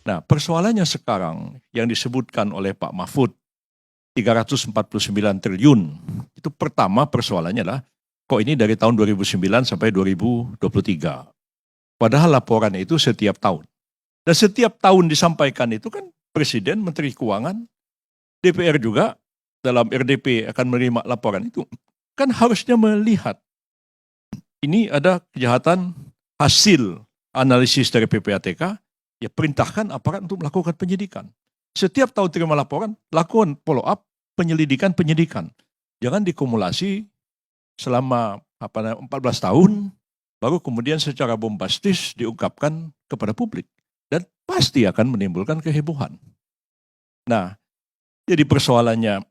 Nah, persoalannya sekarang yang disebutkan oleh Pak Mahfud, 349 triliun. Itu pertama persoalannya adalah, kok ini dari tahun 2009 sampai 2023. Padahal laporan itu setiap tahun. Dan setiap tahun disampaikan itu kan Presiden, Menteri Keuangan, DPR juga dalam RDP akan menerima laporan itu. Kan harusnya melihat ini ada kejahatan hasil analisis dari PPATK, ya perintahkan aparat untuk melakukan penyidikan. Setiap tahun terima laporan, lakukan follow up, penyidikan. Jangan dikumulasi selama 14 tahun, baru kemudian secara bombastis diungkapkan kepada publik. Dan pasti akan menimbulkan kehebohan. Nah, jadi persoalannya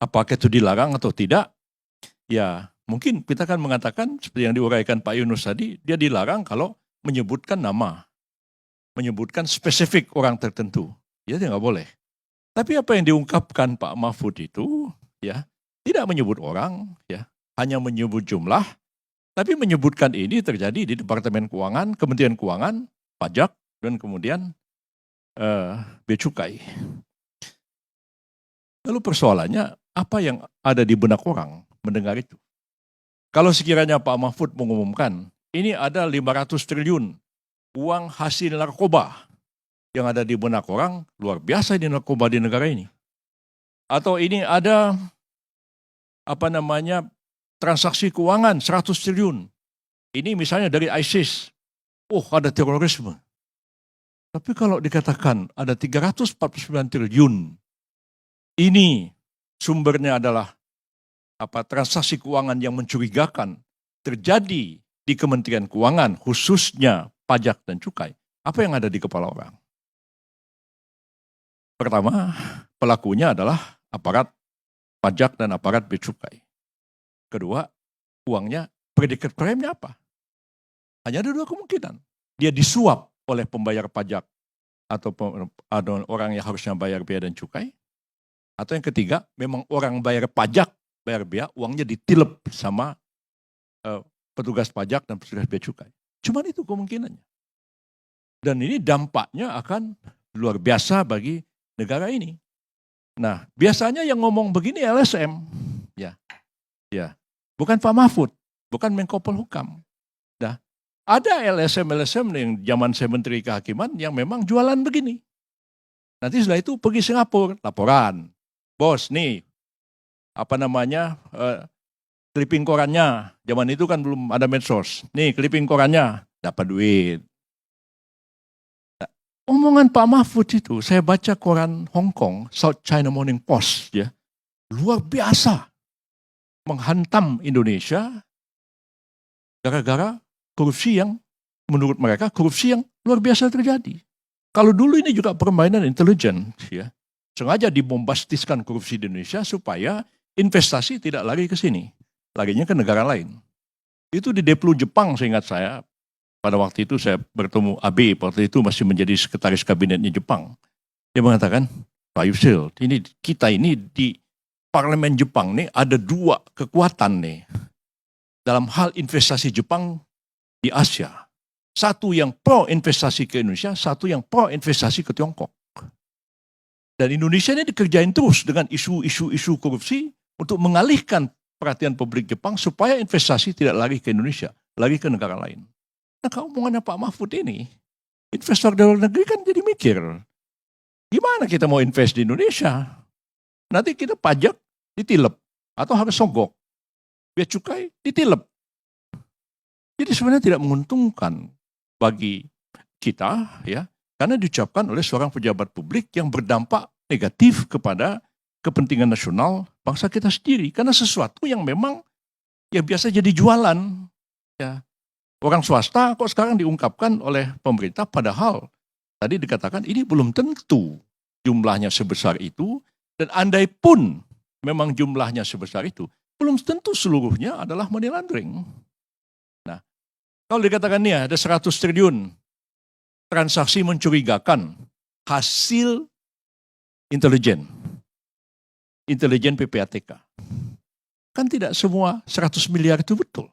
apakah itu dilarang atau tidak, ya mungkin kita akan mengatakan seperti yang diuraikan Pak Yunus tadi, dia dilarang kalau menyebutkan nama, menyebutkan spesifik orang tertentu. Ya dia nggak boleh. Tapi apa yang diungkapkan Pak Mahfud itu, ya tidak menyebut orang, ya hanya menyebut jumlah, tapi menyebutkan ini terjadi di Departemen Keuangan, Kementerian Keuangan, Pajak, dan kemudian Bea Cukai. Lalu persoalannya, apa yang ada di benak orang mendengar itu? Kalau sekiranya Pak Mahfud mengumumkan, ini ada 500 triliun uang hasil narkoba yang ada di benak orang, luar biasa di narkoba di negara ini. Atau ini ada transaksi keuangan 100 triliun. Ini misalnya dari ISIS. Oh, ada terorisme. Tapi kalau dikatakan ada 349 triliun, ini sumbernya adalah transaksi keuangan yang mencurigakan terjadi di Kementerian Keuangan, khususnya pajak dan cukai. Apa yang ada di kepala orang? Pertama, pelakunya adalah aparat pajak dan aparat bea cukai. Kedua, uangnya, predikat crime-nya apa? Hanya ada dua kemungkinan. Dia disuap oleh pembayar pajak atau orang yang harusnya bayar bea dan cukai. Atau yang ketiga, memang orang bayar pajak, bayar bea, uangnya ditilep sama petugas pajak dan petugas bea cukai. Cuman itu kemungkinannya. Dan ini dampaknya akan luar biasa bagi negara ini. Nah, biasanya yang ngomong begini LSM. Ya. Bukan Pak Mahfud, bukan Menko Polhukam. Nah, ada LSM yang zaman saya Menteri Kehakiman yang memang jualan begini. Nanti setelah itu pergi Singapura, laporan. Bos, nih, clipping korannya. Zaman itu kan belum ada medsos. Nih, clipping korannya, dapat duit. Nah, omongan Pak Mahfud itu, saya baca koran Hong Kong, South China Morning Post, ya, luar biasa menghantam Indonesia gara-gara korupsi yang menurut mereka korupsi yang luar biasa terjadi. Kalau dulu ini juga permainan intelijen, ya, sengaja dibombastiskan korupsi di Indonesia supaya investasi tidak lari ke sini, larinya ke negara lain. Itu di Deplu Jepang, seingat saya, pada waktu itu saya bertemu Abe, waktu itu masih menjadi sekretaris kabinetnya Jepang. Dia mengatakan, Pak Yusril, kita ini di Parlemen Jepang nih ada dua kekuatan nih dalam hal investasi Jepang di Asia. Satu yang pro investasi ke Indonesia, satu yang pro investasi ke Tiongkok. Dan Indonesia ini dikerjain terus dengan isu-isu korupsi untuk mengalihkan perhatian publik Jepang supaya investasi tidak lari ke Indonesia, lari ke negara lain. Nah, kalau omongannya Pak Mahfud ini, investor dalam negeri kan jadi mikir, gimana kita mau invest di Indonesia? Nanti kita pajak ditilep atau harus sogok, bea cukai ditilep. Jadi sebenarnya tidak menguntungkan bagi kita, ya, karena diucapkan oleh seorang pejabat publik yang berdampak negatif kepada kepentingan nasional bangsa kita sendiri. Karena sesuatu yang memang ya biasa jadi jualan, ya. Orang swasta kok sekarang diungkapkan oleh pemerintah, padahal tadi dikatakan ini belum tentu jumlahnya sebesar itu. Dan andai pun memang jumlahnya sebesar itu, belum tentu seluruhnya adalah money laundering. Nah, kalau dikatakan nih ada 100 triliun transaksi mencurigakan hasil intelijen PPATK. Kan tidak semua 100 miliar itu betul.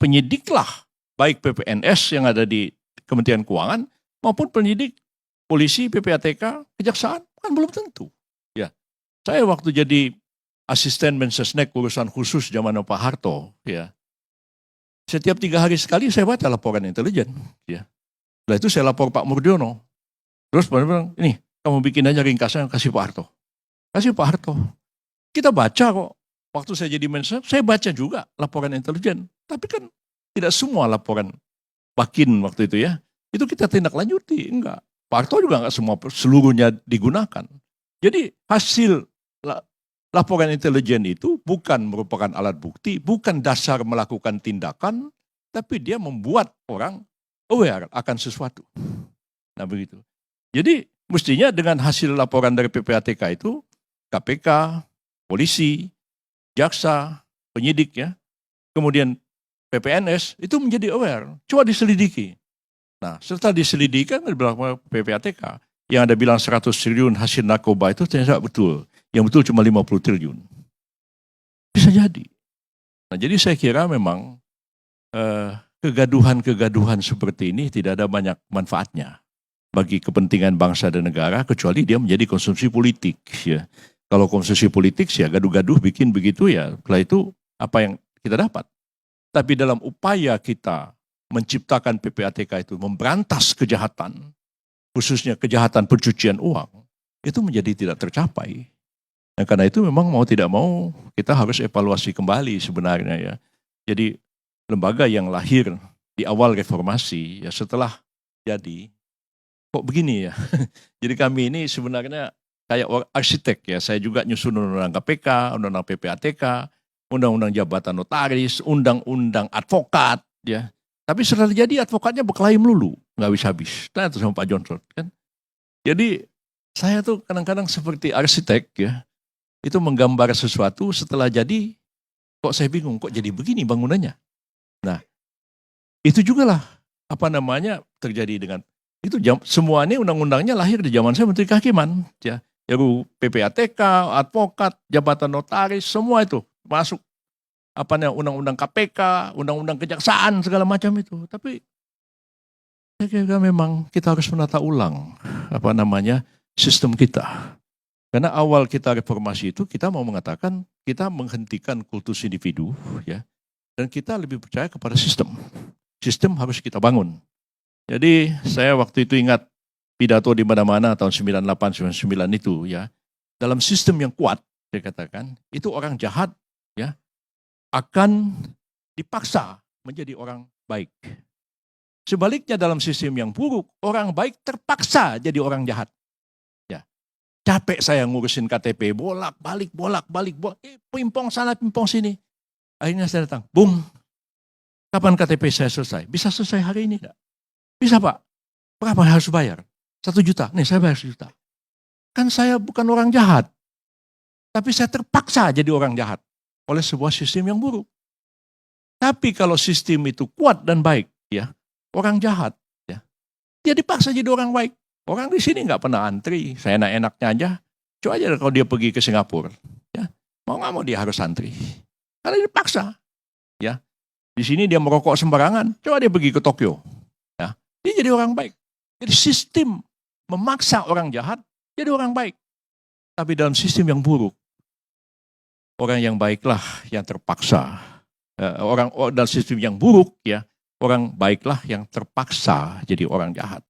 Penyidiklah, baik PPNS yang ada di Kementerian Keuangan, maupun penyidik, polisi, PPATK, kejaksaan, kan belum tentu. Ya, saya waktu jadi asisten Mensesnek urusan khusus zaman Pak Harto, ya, setiap 3 hari sekali saya baca laporan intelijen. Ya. Setelah itu saya lapor Pak Murdiono. Terus Pak bilang, ini kamu bikin aja ringkasnya kasih Pak Harto. Kasih Pak Harto. Kita baca kok. Waktu saya jadi Mensesnek, saya baca juga laporan intelijen. Tapi kan tidak semua laporan Bakin waktu itu ya. Itu kita tindak lanjuti, enggak. Pak Harto juga enggak seluruhnya digunakan. Jadi hasil laporan intelijen itu bukan merupakan alat bukti, bukan dasar melakukan tindakan, tapi dia membuat orang aware akan sesuatu. Nah begitu. Jadi mestinya dengan hasil laporan dari PPATK itu, KPK, polisi, jaksa, penyidik ya, kemudian PPNS itu menjadi aware. Coba diselidiki. Nah setelah diselidiki kan dibilang PPATK, yang ada bilang 100 triliun hasil narkoba itu ternyata betul. Yang betul cuma 50 triliun. Bisa jadi. Nah jadi saya kira memang kegaduhan-kegaduhan seperti ini tidak ada banyak manfaatnya bagi kepentingan bangsa dan negara, kecuali dia menjadi konsumsi politik. Ya. Kalau konsumsi politik ya gaduh-gaduh bikin begitu ya, setelah itu apa yang kita dapat. Tapi dalam upaya kita menciptakan PPATK itu, memberantas kejahatan, khususnya kejahatan pencucian uang, itu menjadi tidak tercapai. Nah, karena itu memang mau tidak mau kita harus evaluasi kembali sebenarnya ya. Jadi lembaga yang lahir di awal reformasi ya setelah jadi kok begini ya. Jadi kami ini sebenarnya kayak arsitek ya. Saya juga nyusun undang-undang KPK, undang-undang PPATK, undang-undang jabatan notaris, undang-undang advokat ya. Tapi setelah jadi advokatnya berkelahi melulu, nggak habis-habis. Tanya tuh sama Pak Johnson kan. Jadi saya tuh kadang-kadang seperti arsitek ya. Itu menggambar sesuatu setelah jadi, kok saya bingung, kok jadi begini bangunannya. Nah, itu juga lah, terjadi dengan, itu semua ini undang-undangnya lahir di zaman saya Menteri Kehakiman. Ya, RUU PPATK, advokat, jabatan notaris, semua itu masuk. Undang-undang KPK, undang-undang kejaksaan, segala macam itu. Tapi, saya kira memang kita harus menata ulang, sistem kita. Karena awal kita reformasi itu kita mau mengatakan kita menghentikan kultus individu ya, dan kita lebih percaya kepada sistem. Sistem harus kita bangun. Jadi saya waktu itu ingat pidato di mana-mana tahun 98-99 itu ya. Dalam sistem yang kuat saya katakan itu orang jahat ya akan dipaksa menjadi orang baik. Sebaliknya dalam sistem yang buruk orang baik terpaksa jadi orang jahat. Capek saya ngurusin KTP, bolak-balik, pimpong sana, pimpong sini. Akhirnya saya datang, Bung, kapan KTP saya selesai? Bisa selesai hari ini enggak? Bisa Pak, berapa harus bayar? 1 juta, nih saya bayar 1 juta. Kan saya bukan orang jahat, tapi saya terpaksa jadi orang jahat oleh sebuah sistem yang buruk. Tapi kalau sistem itu kuat dan baik, ya orang jahat, ya dia dipaksa jadi orang baik. Orang di sini nggak pernah antri, saya enak-enaknya aja. Coba aja kalau dia pergi ke Singapura, ya mau nggak mau dia harus antri, karena dipaksa. Ya, di sini dia merokok sembarangan, coba dia pergi ke Tokyo, ya dia jadi orang baik. Jadi sistem memaksa orang jahat jadi orang baik. Tapi dalam sistem yang buruk, orang yang baiklah yang terpaksa. Dalam sistem yang buruk, ya orang baiklah yang terpaksa jadi orang jahat.